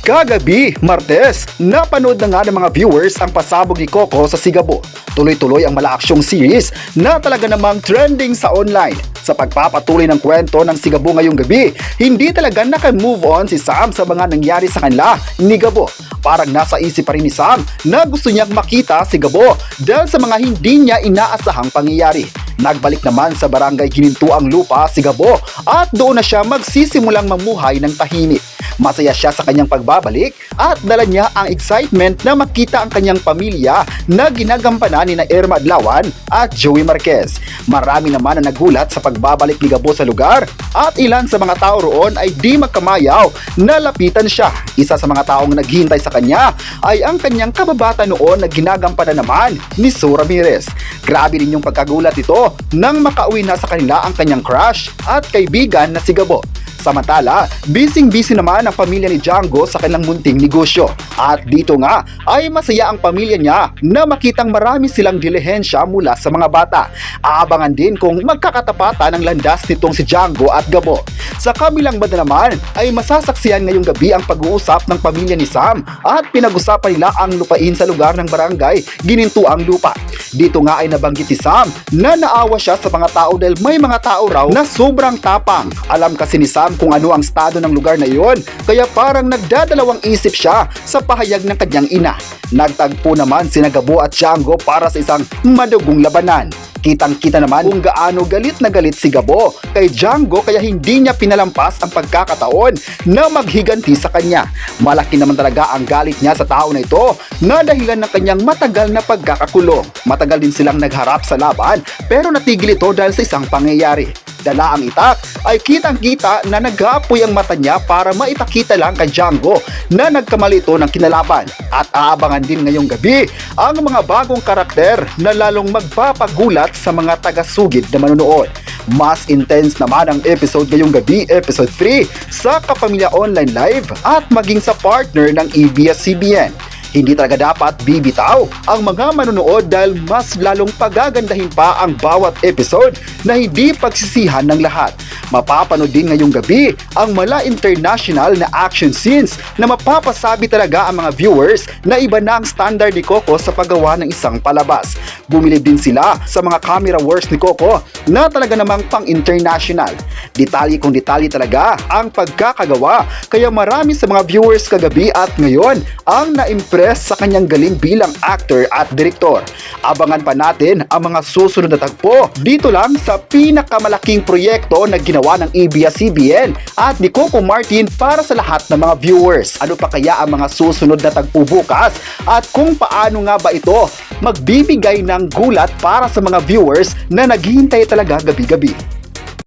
Kagabi, Martes, napanood na nga ng mga viewers ang pasabog ni Coco sa Sigabo. Tuloy-tuloy ang malaaksyong series na talaga namang trending sa online. Sa pagpapatuloy ng kwento ng Sigabo ngayong gabi, hindi talaga naka-move on si Sam sa mga nangyari sa kanila ni Gabo. Parang nasa isip pa rin ni Sam na gusto niyang makita si Gabo dahil sa mga hindi niya inaasahang pangyayari. Nagbalik naman sa barangay Ginintuang Lupa si Gabo at doon na siya magsisimulang mamuhay ng tahimik. Masaya siya sa kanyang pagbabalik at dala niya ang excitement na makita ang kanyang pamilya na ginagampanan ni Irma Adlawan at Joey Marquez. Marami naman na nagulat sa pagbabalik ni Gabo sa lugar at ilan sa mga tao roon ay di magkamayaw na lapitan siya. Isa sa mga taong naghihintay sa kanya ay ang kanyang kababata noon na ginagampanan naman ni Sue Ramirez. Grabe rin yung pagkagulat ito nang makauwi na sa kanila ang kanyang crush at kaibigan na si Gabo. Samantala, busy naman ang pamilya ni Django sa kanilang munting negosyo. At dito nga ay masaya ang pamilya niya na makitang marami silang dilihensya mula sa mga bata. Aabangan din kung magkakatapatan ang landas nitong si Django at Gabo. Sa kabilang banda naman ay masasaksihan ngayong gabi ang pag-uusap ng pamilya ni Sam at pinag-usapan nila ang lupain sa lugar ng barangay Ginintuang Lupa. Dito nga ay nabanggit ni Sam na naawa siya sa mga tao dahil may mga tao raw na sobrang tapang. Alam kasi ni Sam kung ano ang estado ng lugar na iyon, kaya parang nagdadalawang isip siya sa pahayag ng kanyang ina. Nagtagpo naman sina Gabo at Django para sa isang madugong labanan. Kitang-kita naman kung gaano galit na galit si Gabo kay Django kaya hindi niya pinalampas ang pagkakataon na maghiganti sa kanya. Malaki naman talaga ang galit niya sa tao na ito na dahilan ng kanyang matagal na pagkakakulong. Matagal din silang nagharap sa laban pero natigil ito dahil sa isang pangyayari. Dala ang itak ay kitang-kita na nag-aapoy ang mata niya para maipakita lang kay Django na nagkamali ito ng kinalaban. At aabangan din ngayong gabi ang mga bagong karakter na lalong magpapagulat sa mga taga-sugid na manonood. Mas intense naman ang episode ngayong gabi, episode 3 sa Kapamilya Online Live at maging sa partner ng ABS-CBN. Hindi talaga dapat bibitaw ang mga manonood dahil mas lalong pagagandahin pa ang bawat episode na hindi pagsisihan ng lahat. Mapapanood din ngayong gabi ang mala international na action scenes na mapapasabi talaga ang mga viewers na iba na ang standard ni Coco sa paggawa ng isang palabas. Bumili din sila sa mga camera works ni Coco na talaga namang pang-international. Detalye kung detalye talaga ang pagkakagawa kaya marami sa mga viewers kagabi at ngayon ang na-impress sa kanyang galing bilang actor at direktor. Abangan pa natin ang mga susunod na tagpo dito lang sa pinakamalaking proyekto na ginawa ng ABS-CBN at ni Coco Martin para sa lahat ng mga viewers. Ano pa kaya ang mga susunod na tagpo bukas at kung paano nga ba ito magbibigay ng gulat para sa mga viewers na naghihintay talaga gabi-gabi.